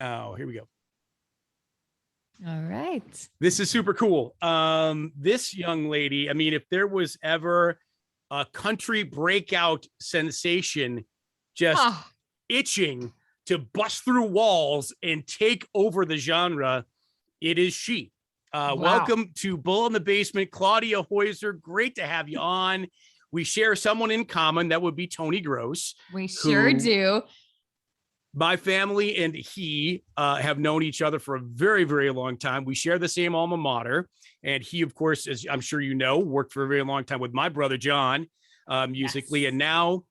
Oh, here we go. All right. This is super cool. This young lady, I mean, if there was ever a country breakout sensation just itching to bust through walls and take over the genre, it is she. Wow. Welcome to Bull in the Basement, Claudia Hoyser. Great to have you on. We share someone in common. That would be Tony Gross. We sure do. My family and he have known each other for a very, very long time. We share the same alma mater. And he, of course, as I'm sure you know, worked for a very long time with my brother, John, musically. Yes. And now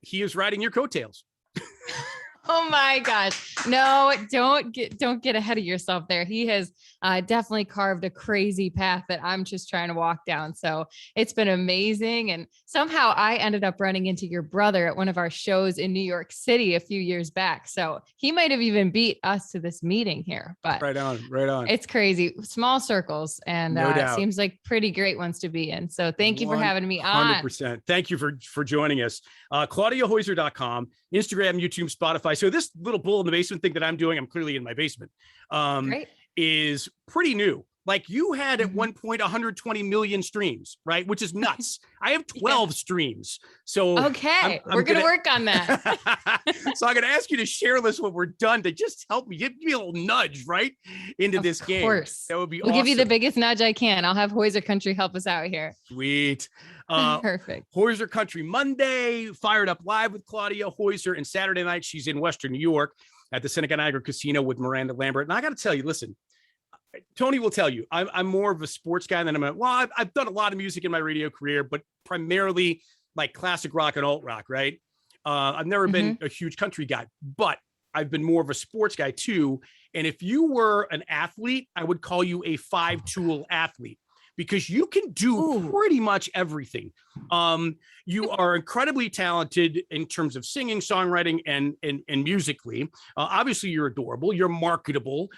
he is riding your coattails. Oh my gosh. No, don't get ahead of yourself there. He has definitely carved a crazy path that I'm just trying to walk down. So it's been amazing. And somehow I ended up running into your brother at one of our shows in New York City a few years back. So he might have even beat us to this meeting here, but right on. It's crazy. Small circles and no seems like pretty great ones to be in. So thank you for having me on. 100%. Thank you for joining us. ClaudiaHoyser.com, Instagram, YouTube, Spotify. So this little Bull in the Basement thing that I'm doing, I'm clearly in my basement, is pretty new. Like you had at one point 120 million streams, right? Which is nuts. I have 12 streams. So okay, we're going to work on that. So I'm going to ask you to share this when we're done to just help me, give me a little nudge, right? Into this game. Of course. That would be We'll awesome. give you the biggest nudge I can. I'll have Hoyser Country help us out here. Sweet. Perfect. Hoyser Country Monday, Fired Up Live with Claudia Hoyser. And Saturday night, she's in Western New York at the Seneca Niagara Casino with Miranda Lambert. And I got to tell you, listen, Tony will tell you, I'm more of a sports guy than I've done a lot of music in my radio career, but primarily like classic rock and alt rock, right? I've never been a huge country guy, but I've been more of a sports guy too. And if you were an athlete, I would call you a 5-tool athlete, because you can do pretty much everything. You are incredibly talented in terms of singing, songwriting, and musically. Obviously, you're adorable, you're marketable.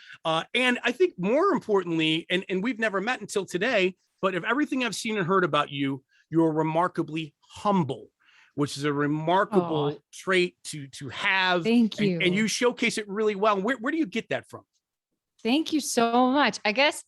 And I think more importantly, and we've never met until today, but of everything I've seen and heard about you, you're remarkably humble, which is a remarkable trait to have. Thank you. And you showcase it really well. Where do you get that from? Thank you so much. I guess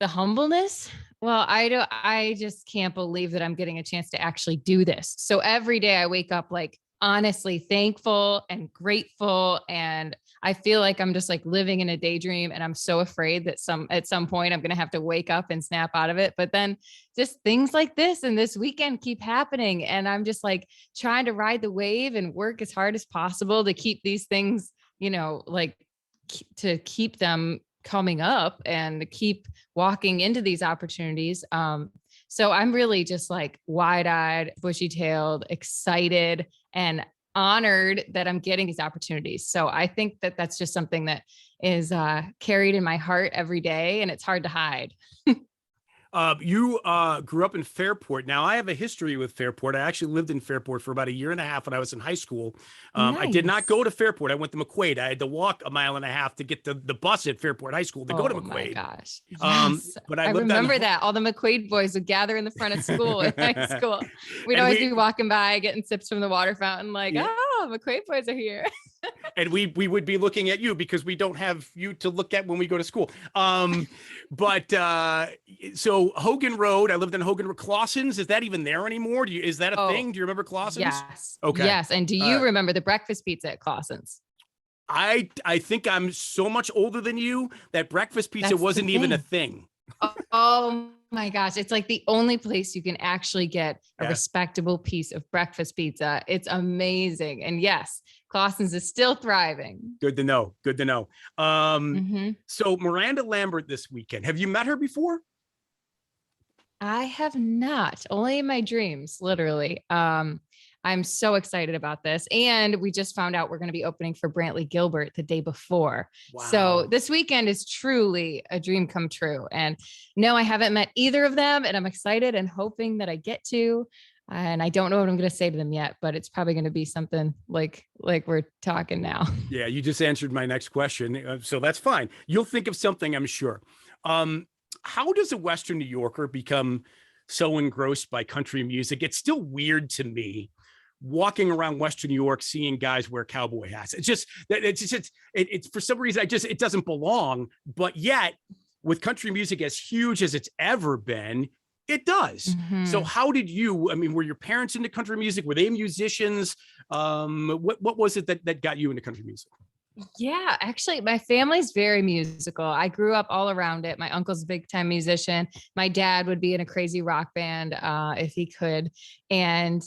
the humbleness. Well, I just can't believe that I'm getting a chance to actually do this. So every day I wake up like honestly thankful and grateful. And I feel like I'm just like living in a daydream, and I'm so afraid that at some point I'm going to have to wake up and snap out of it. But then just things like this and this weekend keep happening. And I'm just like trying to ride the wave and work as hard as possible to keep these things, like to keep them coming up and to keep walking into these opportunities. So I'm really just like wide-eyed, bushy-tailed, excited, and honored that I'm getting these opportunities. So I think that that's just something that is carried in my heart every day, and it's hard to hide. You grew up in Fairport. Now, I have a history with Fairport. I actually lived in Fairport for about 1.5 years when I was in high school. Nice. I did not go to Fairport. I went to McQuaid. I had to walk 1.5 miles to get the bus at Fairport High School to go to McQuaid. Oh my gosh. Yes. But I remember that. All the McQuaid boys would gather in the front of school in high school. We'd always be walking by, getting sips from the water fountain, like, McQuaid boys are here. And we would be looking at you because we don't have you to look at when we go to school. So Hogan Road, I lived in Hogan Road. Clausen's, is that even there anymore? Is that a thing? Do you remember Clausen's? Yes. Okay. Yes. And do you remember the breakfast pizza at Clausen's? I think I'm so much older than you that breakfast pizza wasn't even a thing. Oh my gosh. It's like the only place you can actually get a respectable piece of breakfast pizza. It's amazing. And yes, Clausen's is still thriving. Good to know. Good to know. So Miranda Lambert this weekend, have you met her before? I have not, only in my dreams, literally. I'm so excited about this. And we just found out we're going to be opening for Brantley Gilbert the day before. Wow. So this weekend is truly a dream come true. And no, I haven't met either of them, and I'm excited and hoping that I get to. And I don't know what I'm going to say to them yet, but it's probably going to be something like we're talking now. Yeah, you just answered my next question. So that's fine. You'll think of something, I'm sure. How does a Western New Yorker become so engrossed by country music? It's still weird to me walking around Western New York, seeing guys wear cowboy hats. It's for some reason, it doesn't belong, but yet with country music as huge as it's ever been, it does. So how did you, I mean, were your parents into country music? Were they musicians? What was it that got you into country music? Yeah, actually, my family's very musical. I grew up all around it. My uncle's a big time musician. My dad would be in a crazy rock band if he could. And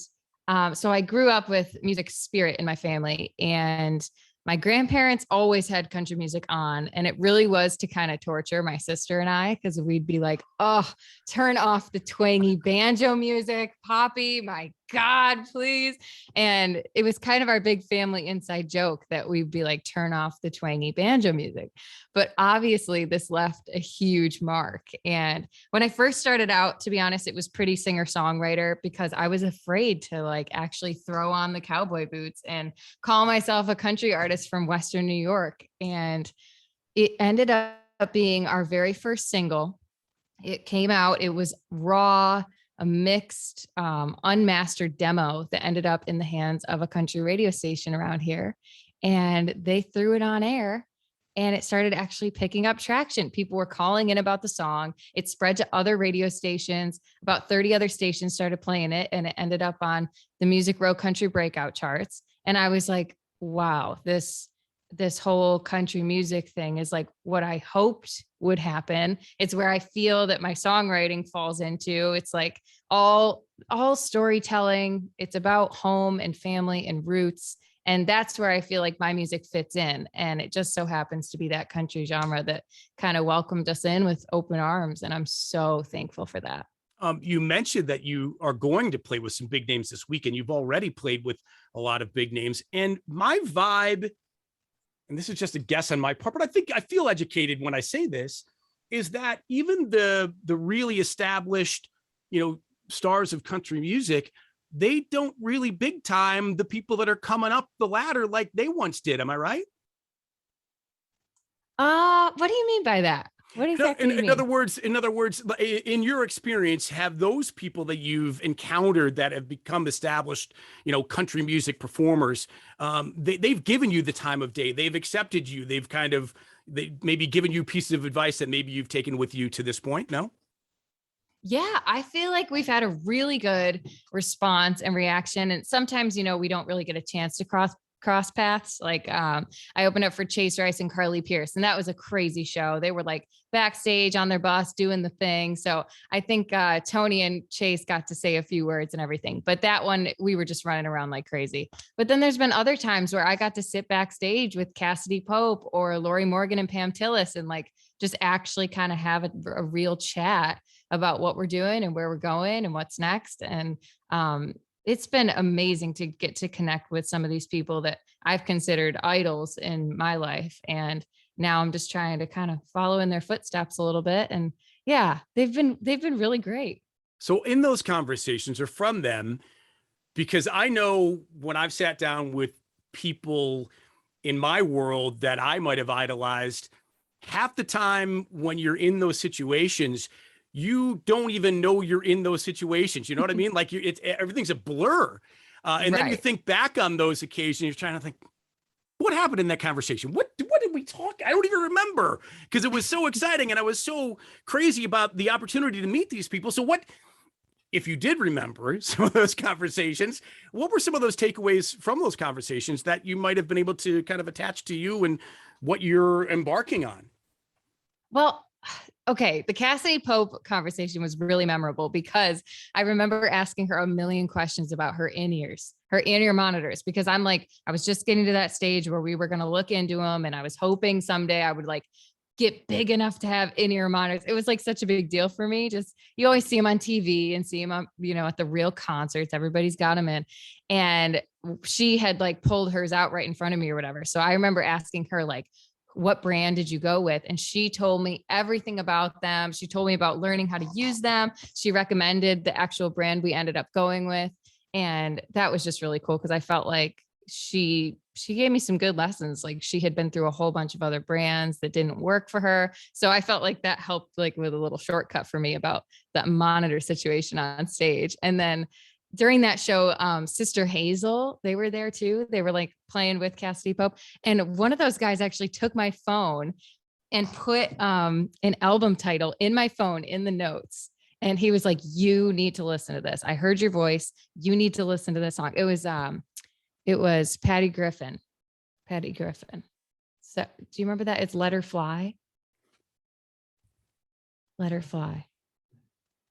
so I grew up with music spirit in my family. And my grandparents always had country music on. And it really was to kind of torture my sister and I, because we'd be like, oh, turn off the twangy banjo music, Poppy, my God, please. And it was kind of our big family inside joke that we'd be like, turn off the twangy banjo music. But obviously this left a huge mark. And when I first started out, to be honest, it was pretty singer-songwriter, because I was afraid to like actually throw on the cowboy boots and call myself a country artist from Western New York. And it ended up being our very first single. It came out, it was raw, a mixed, unmastered demo that ended up in the hands of a country radio station around here. And they threw it on air, and it started actually picking up traction. People were calling in about the song. It spread to other radio stations. About 30 other stations started playing it, and it ended up on the Music Row Country Breakout charts. And I was like, wow, this whole country music thing is like what I hoped would happen. It's where I feel that my songwriting falls into. It's like all storytelling. It's about home and family and roots. And that's where I feel like my music fits in. And it just so happens to be that country genre that kind of welcomed us in with open arms. And I'm so thankful for that. You mentioned that you are going to play with some big names this weekend. You've already played with a lot of big names. And my vibe, and this is just a guess on my part, but I feel educated when I say this, is that even the really established, stars of country music, they don't really big time the people that are coming up the ladder like they once did. Am I right? What do you mean by that? What exactly? In other words, in your experience, have those people that you've encountered that have become established, country music performers, they've given you the time of day, they've accepted you, they maybe given you pieces of advice that maybe you've taken with you to this point? No? Yeah, I feel like we've had a really good response and reaction. And sometimes, we don't really get a chance to cross paths. Like I opened up for Chase Rice and Carly Pierce, and that was a crazy show. They were like backstage on their bus doing the thing. So I think Tony and Chase got to say a few words and everything, but that one, we were just running around like crazy. But then there's been other times where I got to sit backstage with Cassidy Pope or Lori Morgan and Pam Tillis and like just actually kind of have a real chat about what we're doing and where we're going and what's next. And it's been amazing to get to connect with some of these people that I've considered idols in my life. And now I'm just trying to kind of follow in their footsteps a little bit. And yeah, they've been really great. So in those conversations or from them, because I know when I've sat down with people in my world that I might have idolized, half the time when you're in those situations, you don't even know you're in those situations. You know what I mean? Like everything's a blur. And then you think back on those occasions, you're trying to think, what happened in that conversation? What did we talk? I don't even remember, because it was so exciting. And I was so crazy about the opportunity to meet these people. So what, if you did remember some of those conversations, what were some of those takeaways from those conversations that you might have been able to kind of attach to you and what you're embarking on? Well, okay. The Cassidy Pope conversation was really memorable because I remember asking her a million questions about her in-ears, her in-ear monitors, because I was just getting to that stage where we were going to look into them. And I was hoping someday I would like get big enough to have in-ear monitors. It was like such a big deal for me. Just, you always see them on TV and see them on, at the real concerts, everybody's got them in. And she had like pulled hers out right in front of me or whatever. So I remember asking her like, what brand did you go with? And she told me everything about them. She told me about learning how to use them. She recommended the actual brand we ended up going with. And that was just really cool because I felt like she gave me some good lessons. Like she had been through a whole bunch of other brands that didn't work for her. So I felt like that helped like with a little shortcut for me about that monitor situation on stage. And then during that show, Sister Hazel, they were there too. They were like playing with Cassidy Pope. And one of those guys actually took my phone and put an album title in my phone in the notes. And he was like, you need to listen to this. I heard your voice. You need to listen to this song. It was Patty Griffin. Patty Griffin. So do you remember that? It's Let Her Fly. Let Her Fly.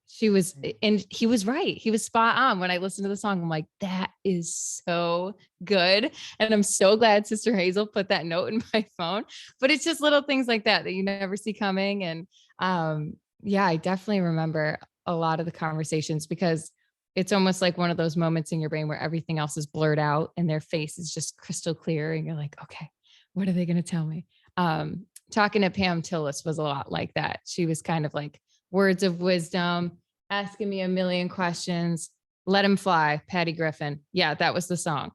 She was, and he was right. He was spot on. When I listened to the song, I'm like, that is so good. And I'm so glad Sister Hazel put that note in my phone. But it's just little things like that you never see coming. And yeah, I definitely remember a lot of the conversations, because it's almost like one of those moments in your brain where everything else is blurred out and their face is just crystal clear. And you're like, okay, what are they going to tell me? Talking to Pam Tillis was a lot like that. She was kind of like words of wisdom, asking me a million questions. Let Him Fly, Patty Griffin. Yeah, that was the song.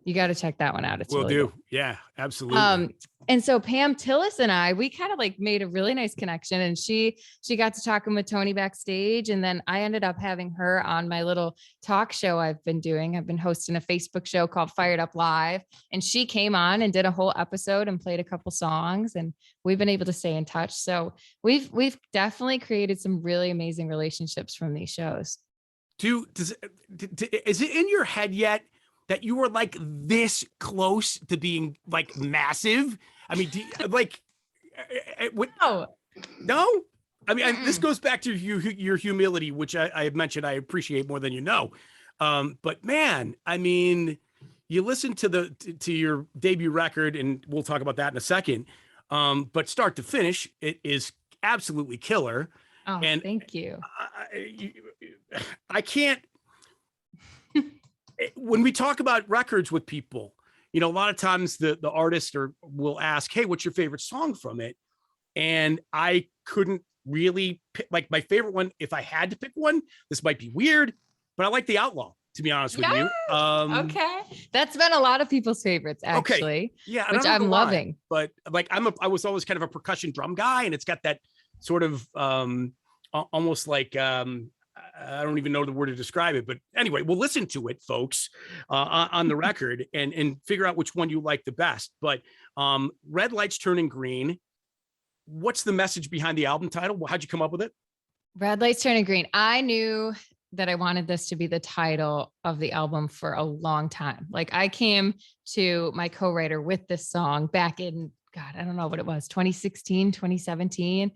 You got to check that one out. It's Will really do. good. Yeah, absolutely. And so Pam Tillis and I, we kind of like made a really nice connection, and she got to talking with Tony backstage. And then I ended up having her on my little talk show I've been doing. I've been hosting a Facebook show called Fired Up Live, and she came on and did a whole episode and played a couple songs, and we've been able to stay in touch. So we've definitely created some really amazing relationships from these shows. Is it in your head yet that you were like this close to being like massive? I mean, no. I mean, this goes back to your humility, which I have mentioned I appreciate more than you know. But man, I mean, you listen to your debut record, and we'll talk about that in a second. But start to finish, it is absolutely killer. Oh, and thank you. I can't. When we talk about records with people, you know, a lot of times the artist will ask, hey, what's your favorite song from it? And I couldn't really pick, like, my favorite one. If I had to pick one, this might be weird, but I like The Outlaw, to be honest with you. Okay. That's been a lot of people's favorites, actually. Okay. Yeah. Which I'm loving. But like, I was always kind of a percussion drum guy, and it's got that sort of almost like, I don't even know the word to describe it, but anyway, we'll listen to it, folks, on the record and figure out which one you like the best. But Red Lights Turning Green, what's the message behind the album title? How'd you come up with it? Red Lights Turning Green. I knew that I wanted this to be the title of the album for a long time. Like, I came to my co-writer with this song back in, God, I don't know what it was, 2016, 2017.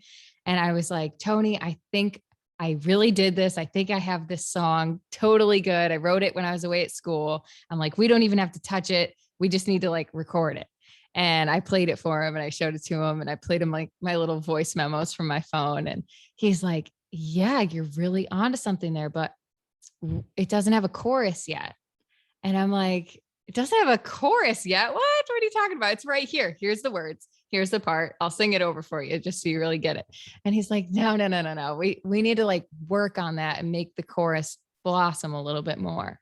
And I was like, Tony, I think I really did this. I think I have this song totally good. I wrote it when I was away at school. I'm like, we don't even have to touch it. We just need to like record it. And I played it for him, and I showed it to him, and I played him like my little voice memos from my phone. And he's like, yeah, you're really onto something there, but it doesn't have a chorus yet. And I'm like, it doesn't have a chorus yet? What are you talking about? It's right here. Here's the words. Here's the part. I'll sing it over for you just so you really get it. And he's like, no. We need to like work on that and make the chorus blossom a little bit more.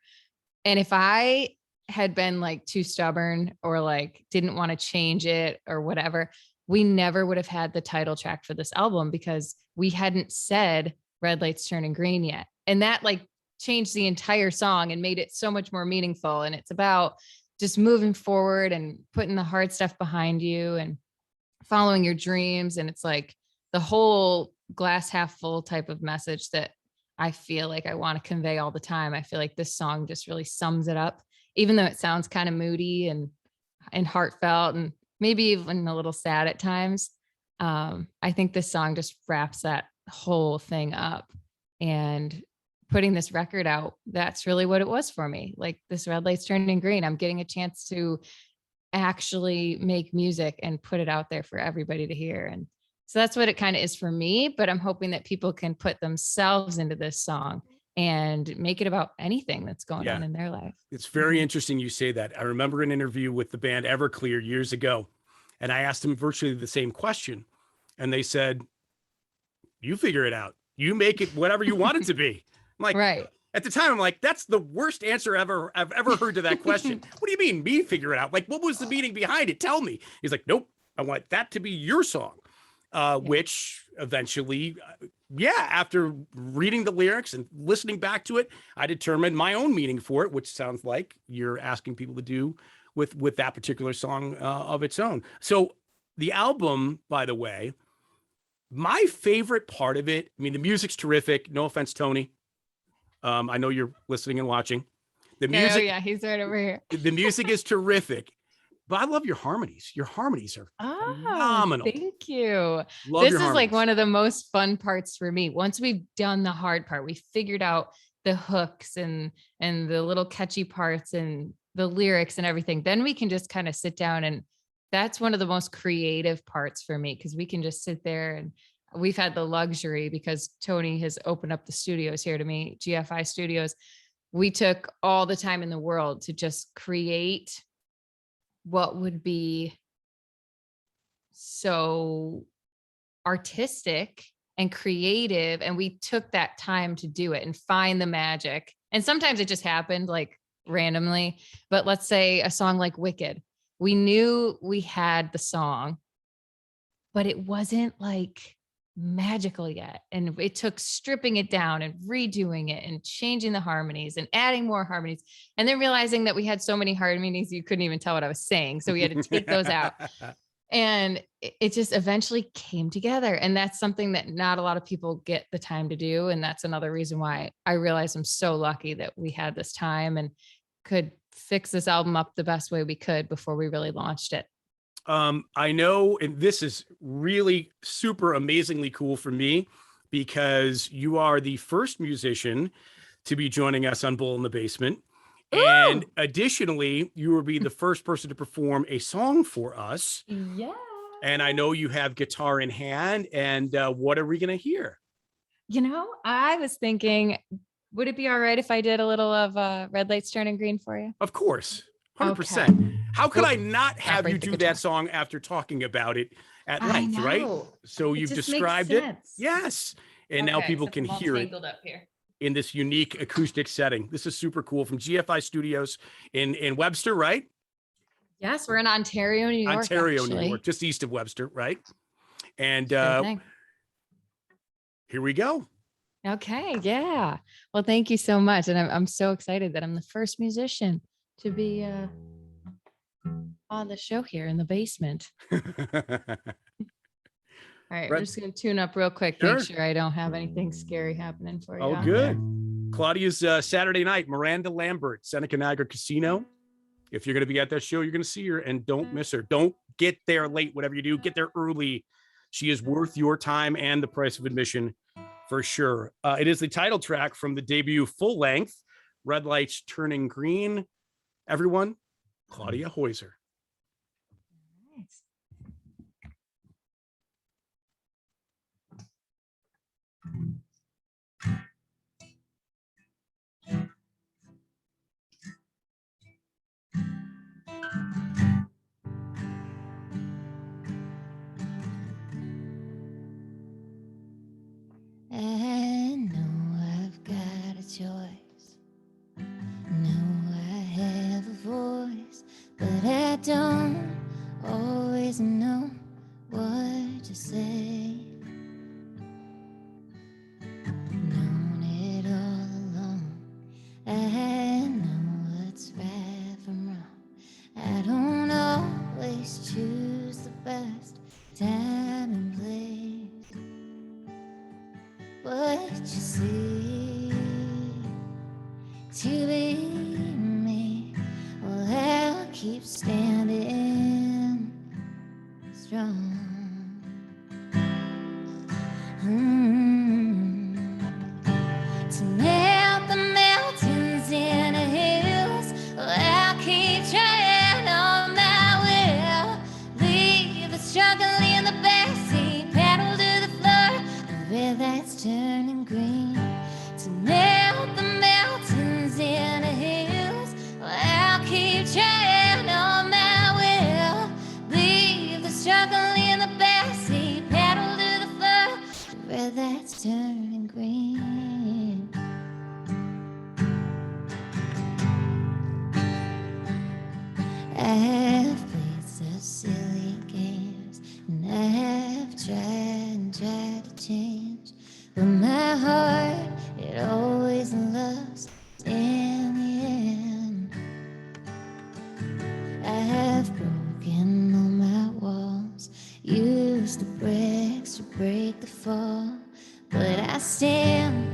And if I had been like too stubborn or like didn't want to change it or whatever, we never would have had the title track for this album, because we hadn't said Red Lights Turning Green yet. And that like changed the entire song and made it so much more meaningful. And it's about just moving forward and putting the hard stuff behind you and following your dreams. And it's like the whole glass half full type of message that I feel like I want to convey all the time. I feel like this song just really sums it up, even though it sounds kind of moody and heartfelt and maybe even a little sad at times. I think this song just wraps that whole thing up. And putting this record out, that's really what it was for me. Like, this Red Lights Turning Green, I'm getting a chance to actually make music and put it out there for everybody to hear. And so that's what it kind of is for me, but I'm hoping that people can put themselves into this song and make it about anything that's going on in their life. It's very interesting you say that. I remember an interview with the band Everclear years ago, and I asked them virtually the same question. And they said, you figure it out. You make it whatever you want it to be. I'm like, right. At the time, I'm like, that's the worst answer I've ever heard to that question. What do you mean, me figure it out? Like, what was the meaning behind it? Tell me. He's like, nope, I want that to be your song. which eventually, after reading the lyrics and listening back to it, I determined my own meaning for it, which sounds like you're asking people to do with that particular song of its own. So the album, by the way, my favorite part of it, I mean, the music's terrific. No offense, Tony. I know you're listening and watching. The music, Oh yeah, he's right over here. the music is terrific, but I love your harmonies. Your harmonies are phenomenal. Thank you. Love This your is like harmonies. one of the most fun parts for me. Once we've done the hard part, we figured out the hooks and the little catchy parts and the lyrics and everything. Then we can just kind of sit down, and that's one of the most creative parts for me, because we can just sit there, and we've had the luxury, because Tony has opened up the studios here to me, GFI Studios. We took all the time in the world to just create what would be so artistic and creative. And we took that time to do it and find the magic. And sometimes it just happened like randomly, but let's say a song like Wicked, we knew we had the song, but it wasn't like magical yet. And it took stripping it down and redoing it and changing the harmonies and adding more harmonies, and then realizing that we had so many harmonies you couldn't even tell what I was saying. So we had to take those out. And it just eventually came together. And that's something that not a lot of people get the time to do. And that's another reason why I realize I'm so lucky that we had this time and could fix this album up the best way we could before we really launched it. I know, and this is really super amazingly cool for me, because you are the first musician to be joining us on Bull in the Basement. Ooh. And additionally, you will be the first person to perform a song for us. Yeah. And I know you have guitar in hand. And what are we going to hear? You know, I was thinking, would it be all right if I did a little of Red Lights Turning Green for you? Of course. 100%. Okay. How could I not have Separate you the do guitar. that song after talking about it at I length, right? know. So It you've just makes described it. sense. Yes. And now Okay, people except can I'm all hear it tangled up here. in this unique acoustic setting. This is super cool, from GFI Studios in Webster, right? Yes, we're in Ontario, New York. Ontario, actually. New York, just east of Webster, right? And Sure thing. here we go. Okay, yeah. Well, thank you so much. And I'm so excited that I'm the first musician to be on the show here in the basement. All right, we're just going to tune up real quick. Sure. Make sure I don't have anything scary happening for you. Oh, out good. there. Claudia's Saturday night, Miranda Lambert, Seneca Niagara Casino. If you're going to be at that show, you're going to see her, and don't miss her. Don't get there late, whatever you do, get there early. She is worth your time and the price of admission for sure. It is the title track from the debut full length, Red Lights Turning Green. Everyone, Claudia Hoyser. Nice. I know I've got a choice. Know I have a voice, but I don't always know what to say. Known it all along. I know what's right from wrong. I don't always choose the best time and place. But you see, to be me, well, I'll keep standing strong. To melt the mountains in the hills, well, I'll keep trying on my will. Leave the struggle in the backseat, pedal to the floor, the red lights turning green. To melt the mountains in the hills, well, I'll keep trying on my will. Leave the struggle in the backseat, pedal to the floor, the red lights turning green. I have played such silly games, and I have tried Use the bricks to break the fall, but I stand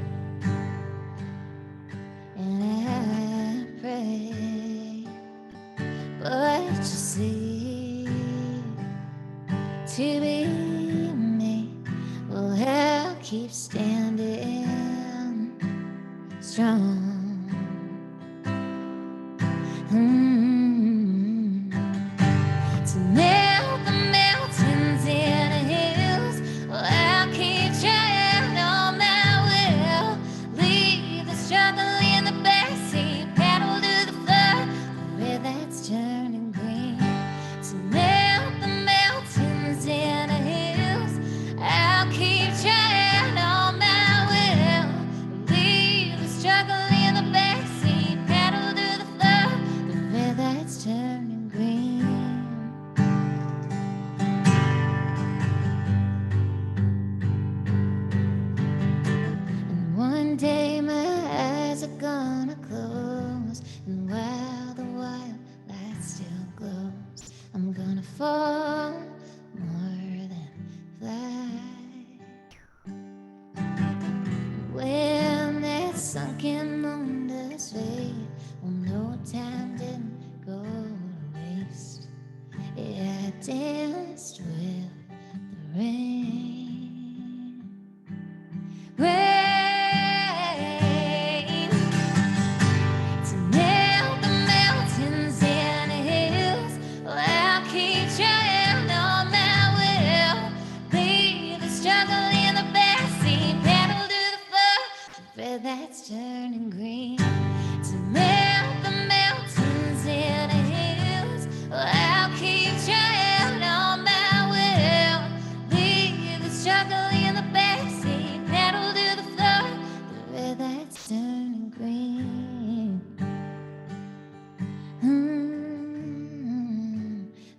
and I pray. But you see, to be me, well, I'll keep standing strong. To melt the mountains in the hills, well, I'll keep trying on my will. Leave the struggle in the backseat, paddle to the flood, where that's turning green. To melt the mountains in the hills, I'll keep trying on my will. Leave the struggle in the backseat, paddle to the flood, where that's turning green. And one day my eyes are gonna close, and while the wild light still glows, I'm gonna fall more than fly. When that sunken moon does fade, well, no time didn't go to waste. Yeah, I danced with the rain. Rain to melt the mountains and the hills. Well, I'll keep trying on my will. Leave the struggle in the backseat, paddle to the flood, where that's turning green. To melt the mountains and the hills. Well, I'll keep trying on my will. Leave the struggle in the backseat, paddle to the flood, where that's turning green.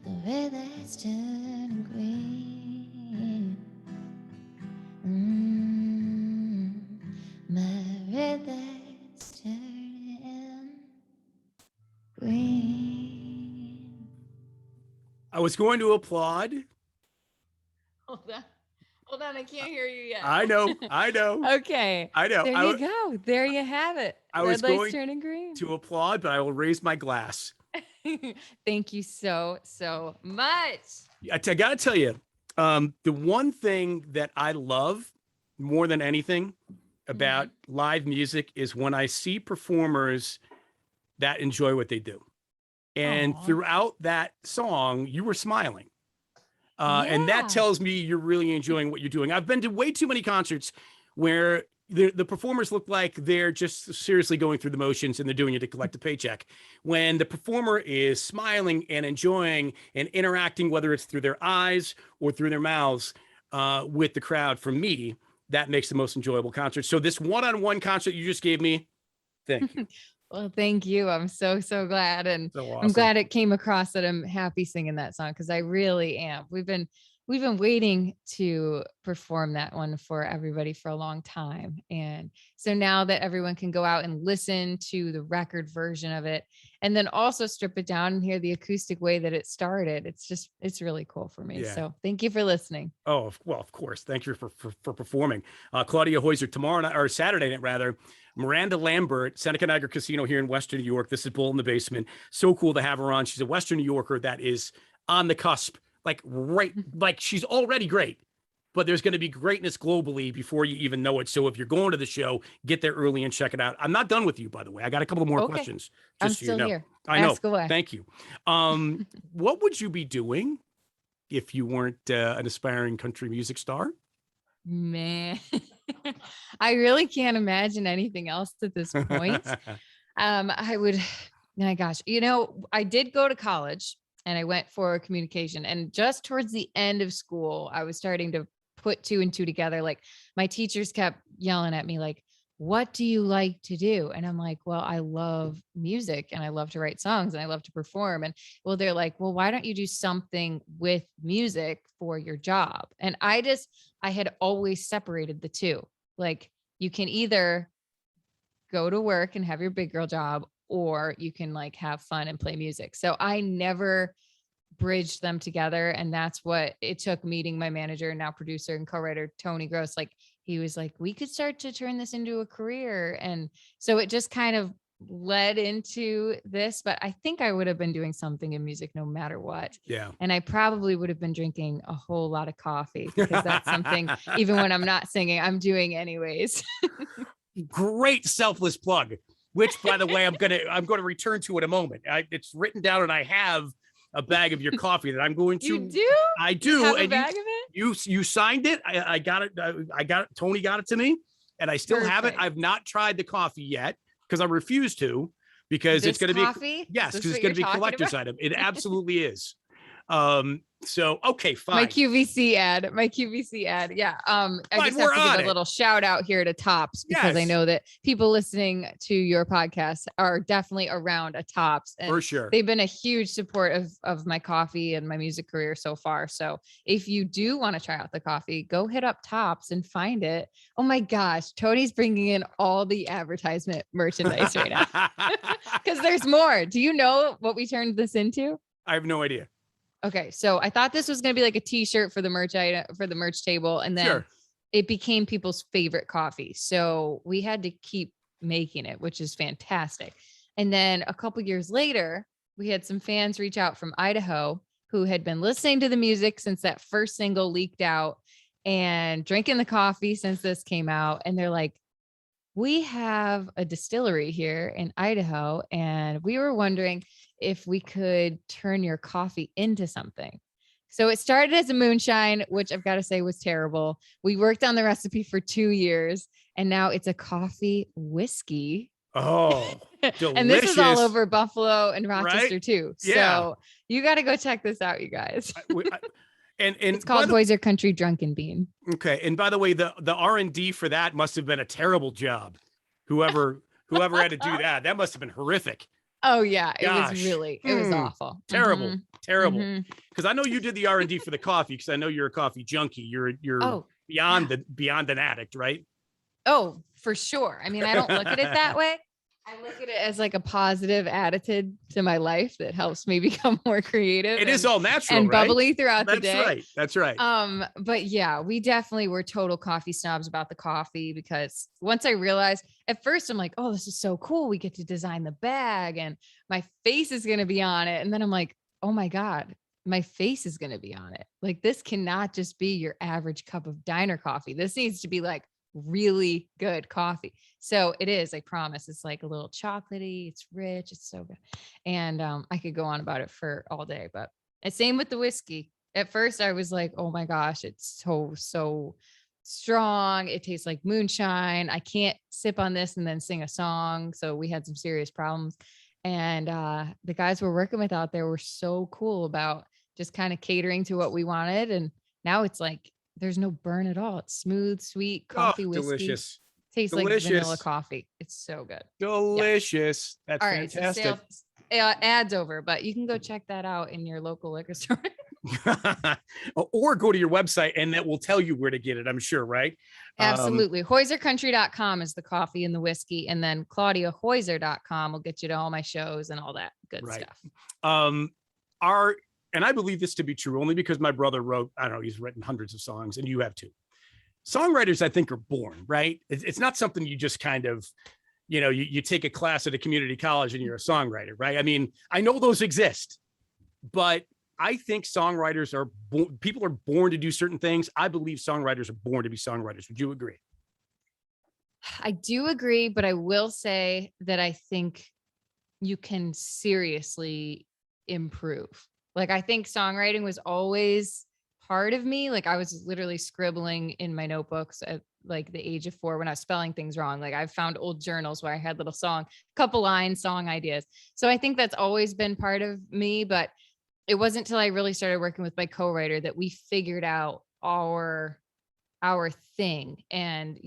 The red that's turning green. My red that's turning green. I was going to applaud. Hold on, I can't hear you yet. I know. Okay. I know. There you go. There you have it. I was Red lights going turning green. to applaud, but I will raise my glass. Thank you so much. I got to tell you, the one thing that I love more than anything about live music is when I see performers that enjoy what they do. And throughout that song, you were smiling. And that tells me you're really enjoying what you're doing. I've been to way too many concerts where the performers look like they're just seriously going through the motions and they're doing it to collect a paycheck. When the performer is smiling and enjoying and interacting, whether it's through their eyes or through their mouths with the crowd, for me, that makes the most enjoyable concert. So this one-on-one concert you just gave me, thank you. Well, thank you. I'm so glad. And So awesome. I'm glad it came across that I'm happy singing that song, because I really am. We've been waiting to perform that one for everybody for a long time. And so now that everyone can go out and listen to the record version of it, and then also strip it down and hear the acoustic way that it started, it's really cool for me. Yeah. So thank you for listening. Oh, well, of course. Thank you for performing. Claudia Hoyser tomorrow night, or Saturday night rather. Miranda Lambert, Seneca Niagara Casino here in Western New York. This is Bull in the Basement. So cool to have her on. She's a Western New Yorker that is on the cusp, like she's already great, but there's going to be greatness globally before you even know it. So if you're going to the show, get there early and check it out. I'm not done with you, by the way. I got a couple more questions. I'm still here. I know. Ask away. Thank you. What would you be doing if you weren't an aspiring country music star? Man, I really can't imagine anything else at this point. I would, my gosh, I did go to college and I went for communication, and just towards the end of school, I was starting to put two and two together. Like, my teachers kept yelling at me, like, what do you like to do? And I'm like, well, I love music and I love to write songs and I love to perform. And well, they're like, well, why don't you do something with music for your job? And I had always separated the two. Like, you can either go to work and have your big girl job, or you can like have fun and play music. So I never bridged them together. And that's what it took, meeting my manager, now producer and co-writer, Tony Gross. Like, he was like, we could start to turn this into a career. And so it just kind of led into this, but I think I would have been doing something in music no matter what. Yeah. And I probably would have been drinking a whole lot of coffee, because that's something, even when I'm not singing, I'm doing anyways. Great selfless plug, which, by the way, I'm gonna return to in a moment. It's written down, and I have a bag of your coffee that I'm going to. You do? I do. You have a And bag of it? you signed it. I got it. I got it. Tony got it to me, and I still have it. Perfect. I've not tried the coffee yet because I refuse to, because it's going to coffee? be, yes, Is this because it's what going to be you're a talking collector's about? item. It absolutely is. So, okay, fine. My QVC ad. Yeah. I Fine, just we're have to on give it. a little shout out here to Tops, because I Yes. know that people listening to your podcast are definitely around a Tops, and For sure. they've been a huge support of my coffee and my music career so far. So if you do want to try out the coffee, go hit up Tops and find it. Oh my gosh, Tony's bringing in all the advertisement merchandise right now, because there's more. Do you know what we turned this into? I have no idea. Okay, so I thought this was going to be like a t-shirt for the merch item, for the merch table, and then Sure. it became people's favorite coffee. So we had to keep making it, which is fantastic. And then a couple years later, we had some fans reach out from Idaho who had been listening to the music since that first single leaked out and drinking the coffee since this came out. And they're like, we have a distillery here in Idaho, and we were wondering if we could turn your coffee into something. So it started as a moonshine, which I've got to say was terrible. We worked on the recipe for 2 years, and now it's a coffee whiskey. Oh, delicious. And this is all over Buffalo and Right? Rochester too. Yeah. So you got to go check this out, you guys. And It's called Hoyser Country Drunken Bean. okay. And by the way, the R&D for that must have been a terrible job. Whoever had to do that, that must have been horrific. Oh yeah, it Gosh. was awful. Terrible. Mhm. Terrible. Mhm. Because I know you did the R&D for the coffee, because I know you're a coffee junkie. You're Oh, beyond an addict, right? oh, for sure. I mean, I don't look at it that way. I look at it as like a positive attitude to my life that helps me become more creative. It is all natural, and right? bubbly throughout the That's day. right. That's right. But yeah, we definitely were total coffee snobs about the coffee, because once I realized, at first I'm like, oh, this is so cool. We get to design the bag and my face is going to be on it. And then I'm like, oh my God, my face is going to be on it. Like, this cannot just be your average cup of diner coffee. This needs to be like really good coffee. So it is, I promise. It's like a little chocolatey. It's rich. It's so good. And I could go on about it for all day, but it's same with the whiskey. At first I was like, oh my gosh, it's so strong. It tastes like moonshine. I can't sip on this and then sing a song. So we had some serious problems. And the guys we're working with out there were so cool about just kind of catering to what we wanted. And now it's like, there's no burn at all. It's smooth, sweet coffee whiskey. Delicious. Tastes Delicious. like vanilla coffee. It's so good. Delicious. That's All right, fantastic. so ads over, but you can go check that out in your local liquor store. Or go to your website, and that will tell you where to get it, I'm sure, right? Absolutely. HoyserCountry.com is the coffee and the whiskey. And then ClaudiaHoyser.com will get you to all my shows and all that good Right. stuff. And I believe this to be true only because my brother wrote, I don't know, he's written hundreds of songs, and you have too. Songwriters, I think, are born, right? It's not something you just kind of, you take a class at a community college and you're a songwriter, right? I mean, I know those exist, but I think songwriters are people are born to do certain things. I believe songwriters are born to be songwriters. Would you agree? I do agree, but I will say that I think you can seriously improve. Like, I think songwriting was always part of me. Like, I was literally scribbling in my notebooks at like the age of 4 when I was spelling things wrong. Like, I found old journals where I had little couple lines, song ideas. So I think that's always been part of me, but it wasn't until I really started working with my co-writer that we figured out our thing, and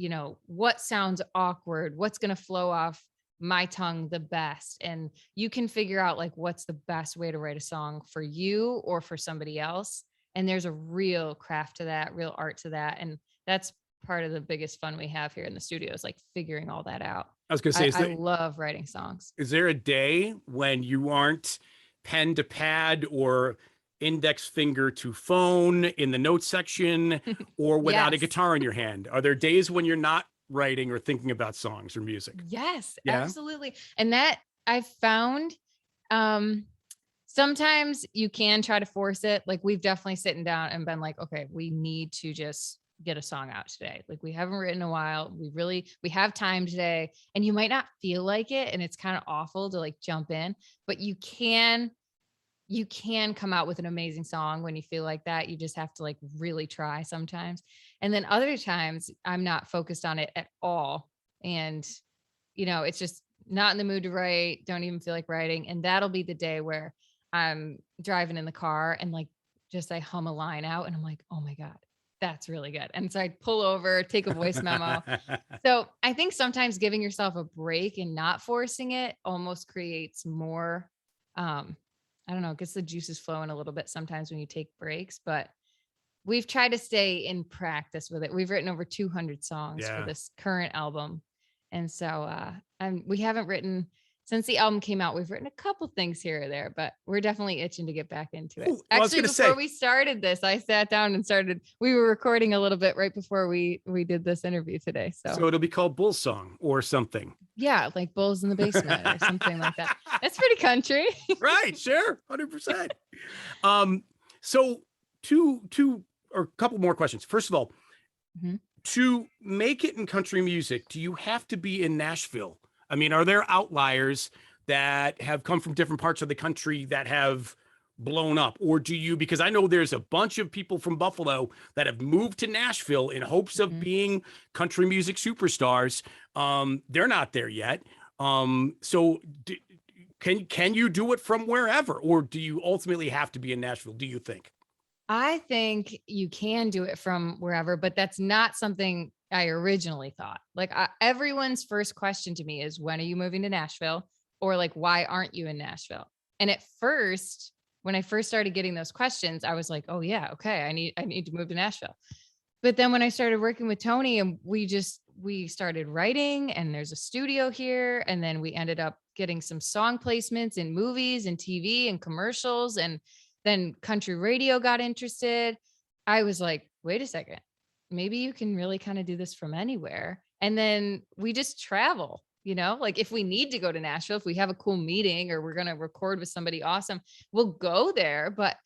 what sounds awkward, what's going to flow off my tongue the best. And you can figure out like what's the best way to write a song for you or for somebody else. And there's a real craft to that, real art to that. And that's part of the biggest fun we have here in the studio, is like figuring all that out. I was going to say, I love writing songs. is there a day when you aren't pen to pad or index finger to phone in the notes section or without a Yes. guitar in your hand? Are there days when you're not writing or thinking about songs or music? Yes, Yeah. absolutely. And that I found, sometimes you can try to force it. Like we've definitely sitting down and been like, okay, we need to just get a song out today. Like we haven't written in a while. We have time today, and you might not feel like it. And it's kind of awful to like jump in, but you can come out with an amazing song when you feel like that. You just have to like really try sometimes. And then other times I'm not focused on it at all. And, it's just not in the mood to write, don't even feel like writing. And that'll be the day where I'm driving in the car and like just I hum a line out and I'm like, oh my God, that's really good. And so I pull over, take a voice memo. So I think sometimes giving yourself a break and not forcing it almost creates more, I don't know, it gets the juices flowing a little bit sometimes when you take breaks, but we've tried to stay in practice with it. We've written over 200 songs for Yeah. this current album. And so, and we haven't written since the album came out. We've written a couple things here or there, but we're definitely itching to get back into it. Ooh, well, I was Actually, gonna before say- we started this, I sat down and we were recording a little bit right before we did this interview today. So it'll be called Bull Song or something. Yeah, like Bulls in the Basement or something like that. That's pretty country. Right. Sure. 100%. So two or a couple more questions. First of all, Mhm. to make it in country music, do you have to be in Nashville? I mean, are there outliers that have come from different parts of the country that have blown up? Or do you, because I know there's a bunch of people from Buffalo that have moved to Nashville in hopes of Mhm. being country music superstars. They're not there yet. So can you do it from wherever, or do you ultimately have to be in Nashville, do you think? I think you can do it from wherever, but that's not something I originally thought. Like everyone's first question to me is, when are you moving to Nashville? Or like, why aren't you in Nashville? And at first, when I first started getting those questions, I was like, oh yeah, okay, I need to move to Nashville. But then when I started working with Tony and we started writing, and there's a studio here, and then we ended up getting some song placements in movies and TV and commercials, and then country radio got interested. I was like, wait a second, maybe you can really kind of do this from anywhere. And then we just travel, like if we need to go to Nashville, if we have a cool meeting or we're going to record with somebody awesome, we'll go there. But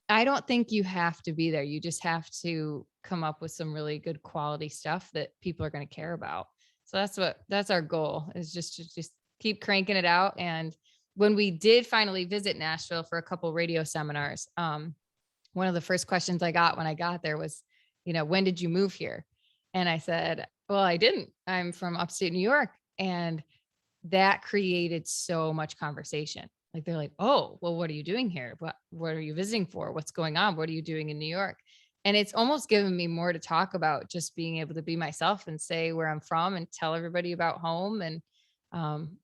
I don't think you have to be there. You just have to come up with some really good quality stuff that people are going to care about. So that's our goal, is just to just keep cranking it out. And when we did finally visit Nashville for a couple radio seminars, one of the first questions I got when I got there was, when did you move here? And I said, well, I didn't. I'm from upstate New York. And that created so much conversation. Like they're like, oh, well, what are you doing here? What are you visiting for? What's going on? What are you doing in New York? And it's almost given me more to talk about, just being able to be myself and say where I'm from and tell everybody about home. And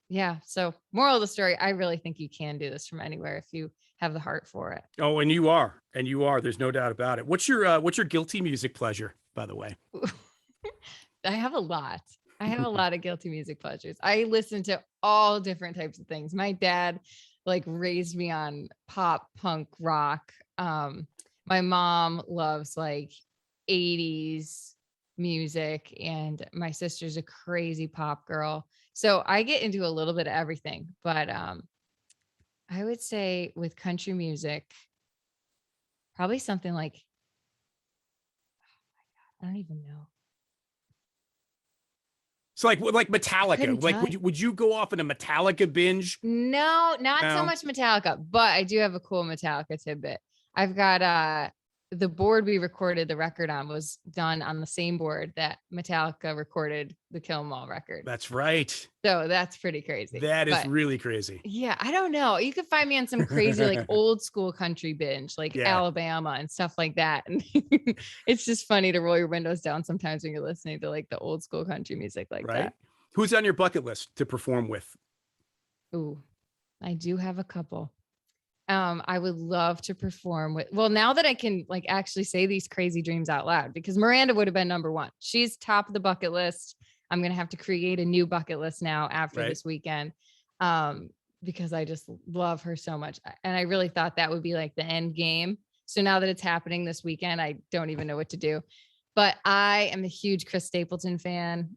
yeah. So moral of the story, I really think you can do this from anywhere if you have the heart for it. Oh, and you are. There's no doubt about it. What's your guilty music pleasure, by the way? I have a lot. I have a lot of guilty music pleasures. I listen to all different types of things. My dad like raised me on pop, punk, rock. My mom loves like 80s music, and my sister's a crazy pop girl. So I get into a little bit of everything, but I would say with country music, probably something like, I don't even know. So like Metallica, couldn't like tell would you go off in a Metallica binge? No, not No? so much Metallica, but I do have a cool Metallica tidbit. I've got the board we recorded the record on was done on the same board that Metallica recorded the Kill 'Em All record. That's right. So that's pretty crazy. That is But really crazy. yeah, I don't know. You could find me on some crazy like old school country binge, like Yeah. Alabama and stuff like that. And it's just funny to roll your windows down sometimes when you're listening to like the old school country music like Right. that. Who's on your bucket list to perform with? Ooh, I do have a couple. I would love to perform with, well, now that I can like actually say these crazy dreams out loud, because Miranda would have been number one. She's top of the bucket list. I'm going to have to create a new bucket list now after Right. this weekend. because I just love her so much. And I really thought that would be like the end game. So now that it's happening this weekend, I don't even know what to do. But I am a huge Chris Stapleton fan.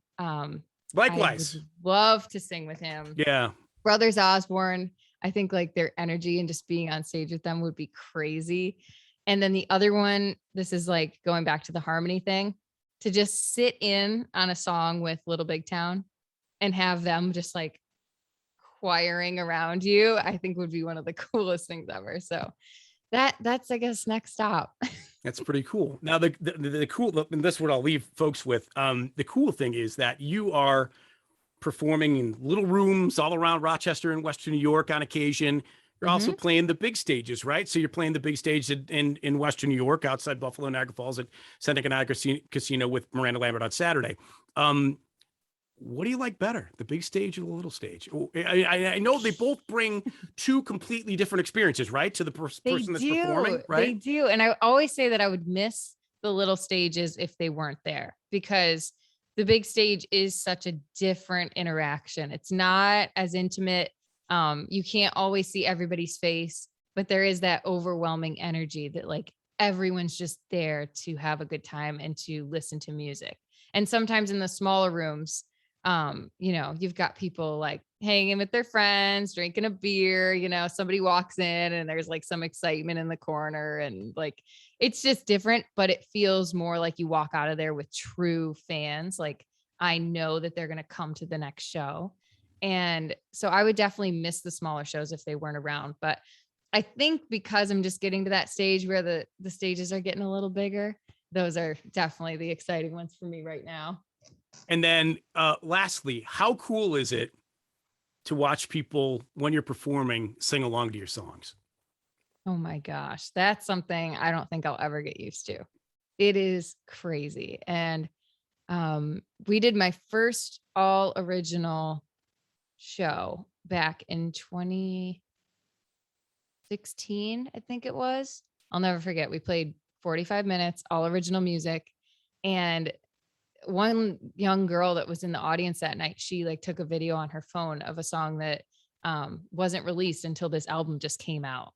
Likewise. I would love to sing with him. Yeah. Brothers Osborne, I think like their energy and just being on stage with them would be crazy. And then the other one, this is like going back to the harmony thing, to just sit in on a song with Little Big Town and have them just like choiring around you, I think would be one of the coolest things ever. So that's I guess next stop. That's pretty cool. Now the cool, and this is what I'll leave folks with. The cool thing is that you are performing in little rooms all around Rochester and Western New York on occasion. You're also playing the big stages, right? So you're playing the big stage in Western New York, outside Buffalo, Niagara Falls, at Seneca Niagara Casino with Miranda Lambert on Saturday. What do you like better, the big stage or the little stage? I know they both bring two completely different experiences, right? To the person that's performing, right? They do. And I always say that I would miss the little stages if they weren't there, because the big stage is such a different interaction. It's not as intimate. You can't always see everybody's face, but there is that overwhelming energy that like everyone's just there to have a good time and to listen to music. And sometimes in the smaller rooms, you've got people like hanging with their friends, drinking a beer, somebody walks in and there's like some excitement in the corner, and like, it's just different, but it feels more like you walk out of there with true fans. Like, I know that they're going to come to the next show. And so I would definitely miss the smaller shows if they weren't around. But I think because I'm just getting to that stage where the stages are getting a little bigger, those are definitely the exciting ones for me right now. And then lastly, how cool is it to watch people, when you're performing, sing along to your songs? Oh my gosh, that's something I don't think I'll ever get used to. It is crazy. And we did my first all original show back in 2016, I think it was. I'll never forget. We played 45 minutes, all original music. And one young girl that was in the audience that night, she like took a video on her phone of a song that wasn't released until this album just came out.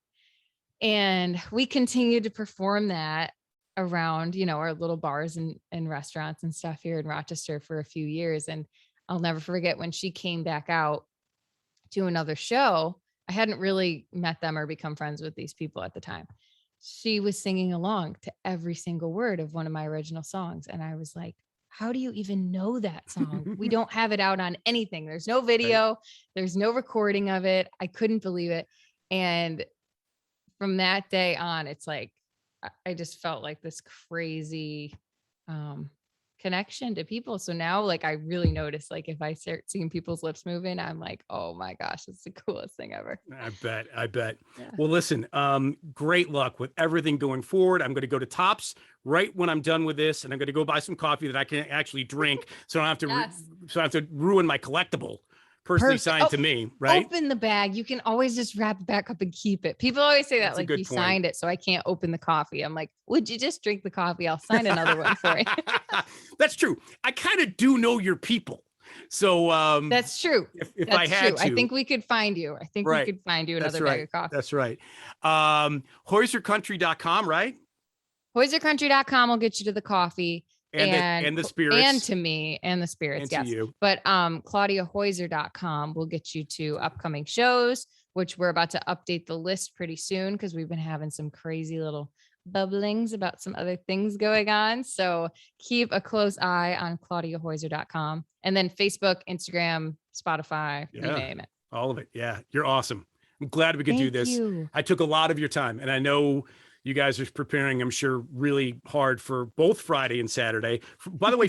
And we continued to perform that around, our little bars and restaurants and stuff here in Rochester for a few years. And I'll never forget when she came back out to another show. I hadn't really met them or become friends with these people at the time. She was singing along to every single word of one of my original songs. And I was like, how do you even know that song? We don't have it out on anything. There's no video. Right. There's no recording of it. I couldn't believe it. And from that day on, it's like, I just felt like this crazy connection to people. So now like I really notice, like if I start seeing people's lips moving, I'm like, oh my gosh, it's the coolest thing ever. I bet. Yeah. Well, listen, great luck with everything going forward. I'm going to go to Tops right when I'm done with this, and I'm going to go buy some coffee that I can actually drink, so I don't have to so I have to ruin my collectible personally signed to me, right? Open the bag. You can always just wrap it back up and keep it. People always say that, like, you signed it, so I can't open the coffee. I'm like, would you just drink the coffee? I'll sign another one for you. That's true. I kind of do know your people. So that's true. If I had to, I think we could find you. I think we could find you another bag of coffee. That's right. HoyserCountry.com, right? HoyserCountry.com will get you to the coffee. And the spirits, and to me, and the spirits, and yes. To you. But ClaudiaHoyser.com will get you to upcoming shows, which we're about to update the list pretty soon because we've been having some crazy little bubblings about some other things going on. So keep a close eye on ClaudiaHoyser.com, and then Facebook, Instagram, Spotify, you name it. All of it. Yeah, you're awesome. I'm glad we could do this. I took a lot of your time, and I know you guys are preparing, I'm sure, really hard for both Friday and Saturday. By the way,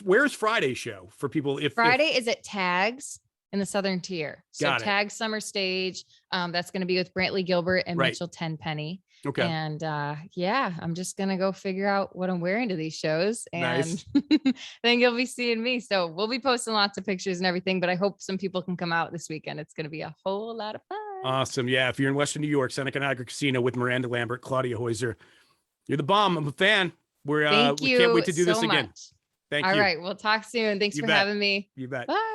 where's Friday's show for people? Friday is at Tags in the Southern Tier. So Tags Summer Stage. That's going to be with Brantley Gilbert and Mitchell Tenpenny. Okay. And I'm just going to go figure out what I'm wearing to these shows. And then you'll be seeing me. So we'll be posting lots of pictures and everything, but I hope some people can come out this weekend. It's going to be a whole lot of fun. Awesome. Yeah. If you're in Western New York, Seneca Niagara Casino with Miranda Lambert, Claudia Hoyser, you're the bomb. I'm a fan. We can't wait to do this again. Thank you. All right. We'll talk soon. Thanks for having me. You bet. Bye.